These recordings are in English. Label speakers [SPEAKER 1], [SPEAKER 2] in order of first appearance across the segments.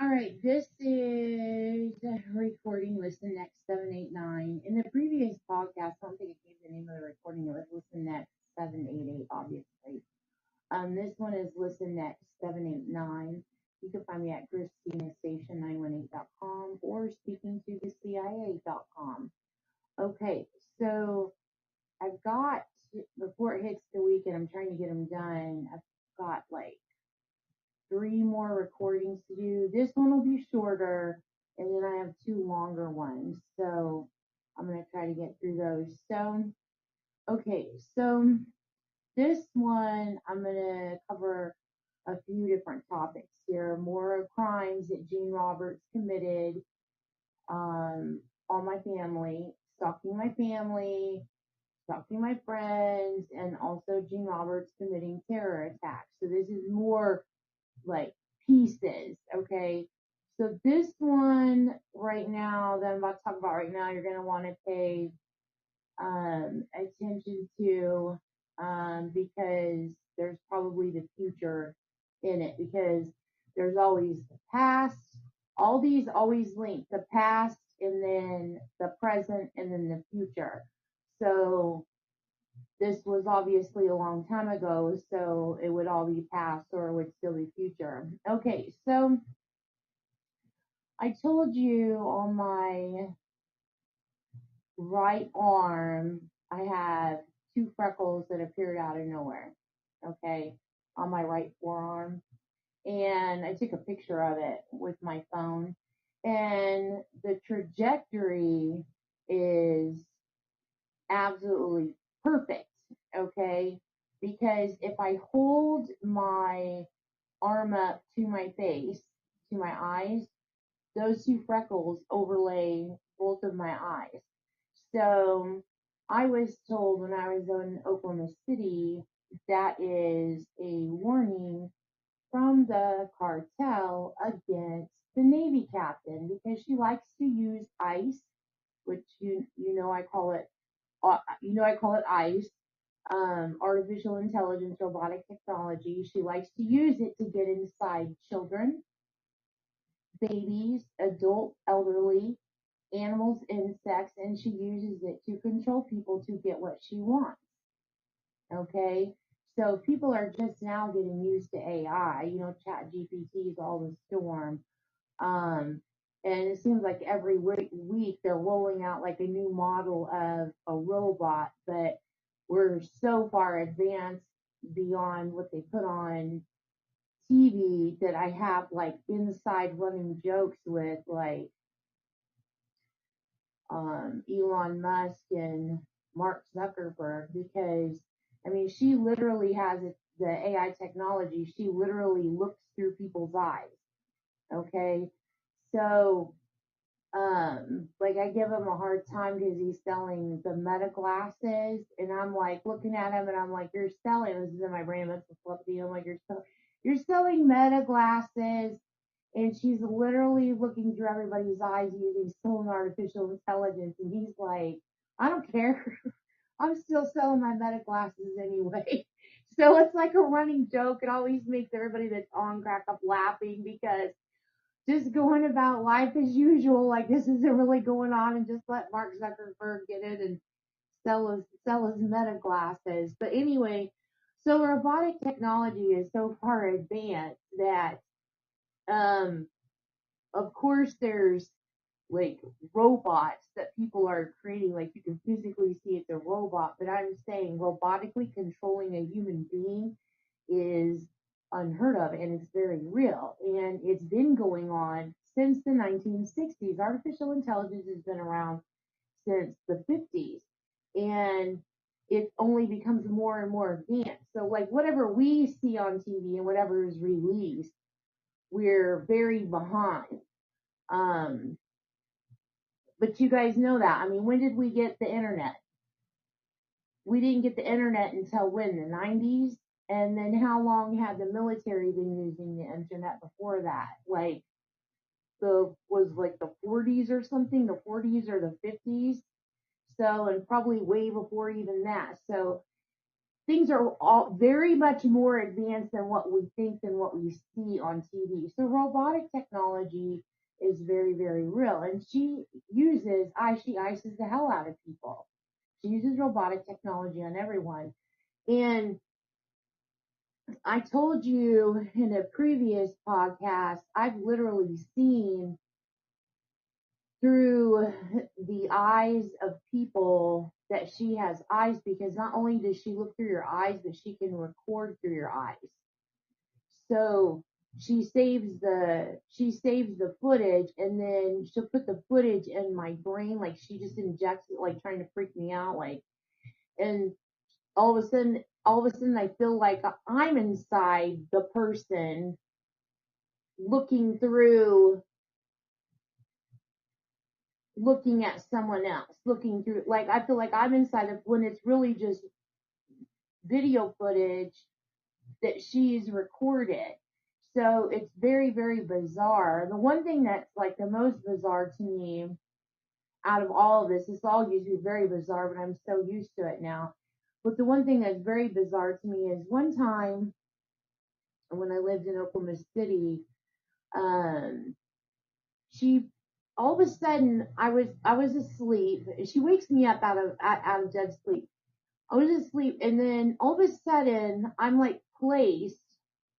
[SPEAKER 1] All right, this is recording listen next 789. In the previous podcast, I don't think it gave the name of the recording, it was listen next 788, obviously. This one is listen next 789. You can find me at christinastation918.com or speaking to the CIA.com. Okay, so I've got, before it hits the weekend, I'm trying to get them done. I've got like three more recordings to do. This one will be shorter, and then I have two longer ones. So I'm going to try to get through those. So, okay, so this one, I'm going to cover a few different topics here. More crimes that Gene Roberts committed on my family, stalking my friends, and also Gene Roberts committing terror attacks. So this is more like pieces, okay? So this one right now that I'm about to talk about right now, you're gonna want to pay attention to because there's probably the future in it because there's always the past. All these always link the past and then the present and then the future. So this was obviously a long time ago, so it would all be past or it would still be future. Okay, so I told you on my right arm, I have two freckles that appeared out of nowhere. Okay, on my right forearm. And I took a picture of it with my phone. And the trajectory is absolutely perfect. Okay, because if I hold my arm up to my face, to my eyes, those two freckles overlay both of my eyes. So I was told when I was in Oklahoma City that is a warning from the cartel against the Navy captain because she likes to use ice, which you know I call it ICE, artificial intelligence, robotic technology. She likes to use it to get inside children, babies, adult, elderly, animals, insects, and she uses it to control people to get what she wants. Okay? So people are just now getting used to AI. You know, Chat GPT is all the storm. Um, and it seems like every week they're rolling out like a new model of a robot, but we're so far advanced beyond what they put on TV that I have like inside running jokes with like Elon Musk and Mark Zuckerberg because I mean she literally has the AI technology. She literally looks through people's eyes. Okay, so like I give him a hard time because he's selling the meta glasses, and I'm like looking at him, and I'm like, "You're selling." This is in my brain. That's the telepathy. I'm like, you're selling meta glasses," and she's literally looking through everybody's eyes using stolen artificial intelligence, and he's like, "I don't care. I'm still selling my meta glasses anyway." So it's like a running joke. It always makes everybody that's on crack up laughing because just going about life as usual, like this isn't really going on, and just let Mark Zuckerberg get in and sell his meta glasses. But anyway, so robotic technology is so far advanced that um of course there's like robots that people are creating, like you can physically see it's a robot, but I'm saying robotically controlling a human being is unheard of and it's very real. And it's been going on since the 1960s. Artificial intelligence has been around since the 50s. And it only becomes more and more advanced. So, like, whatever we see on TV and whatever is released, we're very behind. Um, but you guys know that. I mean, when did we get the internet? We didn't get the internet until when? The 90s? And then how long had the military been using the internet before that? Like the 40s or something, the 40s or the 50s. So, and probably way before even that. So things are all very much more advanced than what we think and what we see on TV. So robotic technology is very, very real. And she ices the hell out of people. She uses robotic technology on everyone. And I told you in a previous podcast, I've literally seen through the eyes of people that she has eyes, because not only does she look through your eyes, but she can record through your eyes. So she saves the footage, and then she'll put the footage in my brain, like she just injects it, like trying to freak me out, like, and all of a sudden I feel like I'm inside the person looking at someone else, looking through, like I feel like I'm inside of, when it's really just video footage that she's recorded. So it's very, very bizarre. The one thing that's like the most bizarre to me out of all of this all usually very bizarre, but I'm so used to it now. But the one thing that's very bizarre to me is one time when I lived in Oklahoma City, um, she all of a sudden I was asleep. She wakes me up out of dead sleep. I was asleep, and then all of a sudden I'm like placed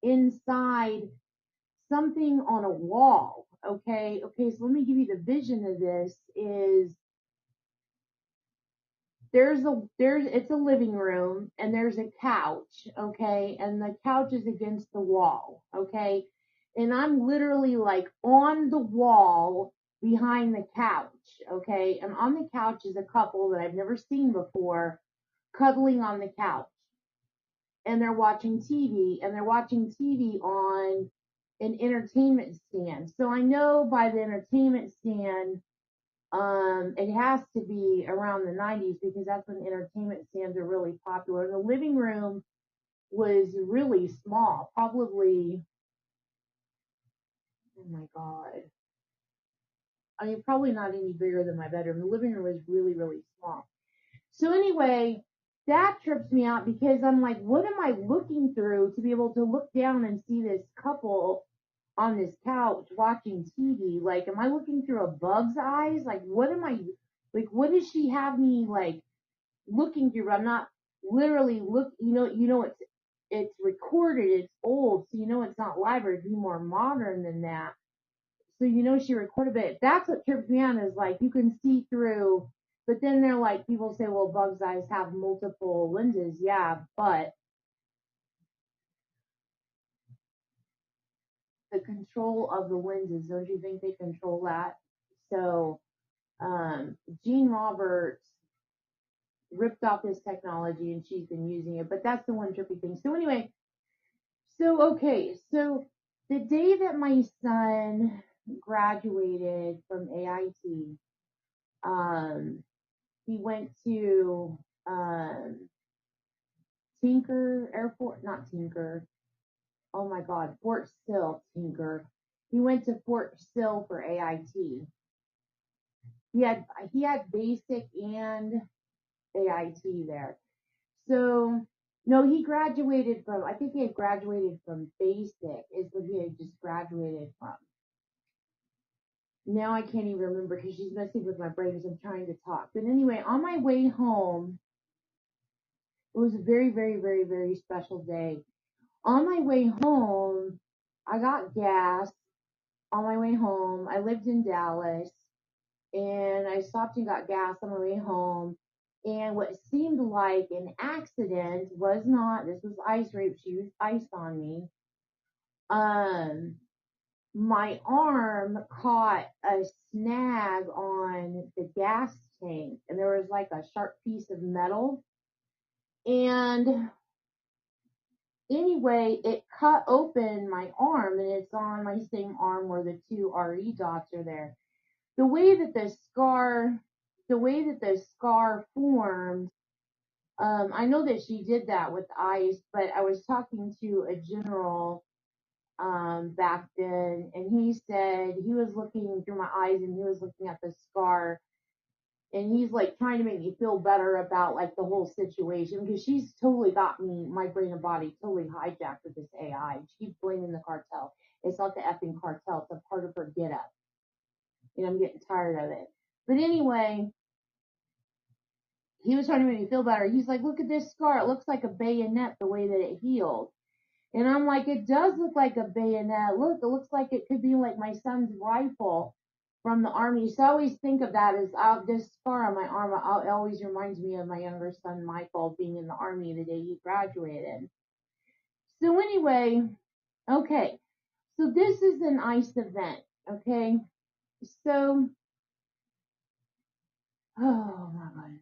[SPEAKER 1] inside something on a wall. Okay, so let me give you the vision of this. Is it's a living room, and there's a couch, okay, and the couch is against the wall, okay, and I'm literally like on the wall behind the couch, okay, and on the couch is a couple that I've never seen before, cuddling on the couch, and they're watching TV, and they're watching TV on an entertainment stand. So I know by the entertainment stand, it has to be around the 90s, because that's when entertainment stands are really popular. The living room was really small, probably, oh my God. I mean, probably not any bigger than my bedroom. The living room was really, really small. So anyway, that trips me out, because I'm like, what am I looking through to be able to look down and see this couple on this couch watching TV? Like, am I looking through a bug's eyes? Like, what does she have me like looking through? I'm not literally it's recorded, it's old, so it's not live, or it'd be more modern than that. So she recorded it. That's what trips me out, is like you can see through, but then they're like, people say, well, bug's eyes have multiple lenses. Yeah, but the control of the lenses, don't you think they control that? So Jean Roberts ripped off this technology, and she's been using it, but that's the one trippy thing. So anyway, so the day that my son graduated from AIT, he went to Tinker Airport, not Tinker. Oh my God, Fort Sill, Tinker. He went to Fort Sill for AIT. He had basic and AIT there. So no, he graduated from. I think he had graduated from basic. Is what he had just graduated from. Now I can't even remember, because she's messing with my brain as I'm trying to talk. But anyway, on my way home, it was a very, very, very, very special day. On my way home, I got gas. On my way home, I lived in Dallas, and I stopped and got gas on my way home. And what seemed like an accident was not. This was ice rape. She used ice on me. Um, my arm caught a snag on the gas tank, and there was like a sharp piece of metal. And anyway, it cut open my arm, and it's on my same arm where the two RE dots are there. The way that the scar formed, I know that she did that with ice, but I was talking to a general back then, and he said he was looking through my eyes, and he was looking at the scar, and he's like trying to make me feel better about like the whole situation because she's totally got me, my brain and body totally hijacked with this AI. She keeps blaming the cartel. It's not the effing cartel. It's a part of her get up. And I'm getting tired of it. But anyway, he was trying to make me feel better. He's like, look at this scar. It looks like a bayonet the way that it healed. And I'm like, it does look like a bayonet. Look, it looks like it could be like my son's rifle from the army. So I always think of that as this scar on my arm. It always reminds me of my younger son, Michael, being in the army the day he graduated. So anyway, okay. So this is an ICE event. Okay. So, oh my God.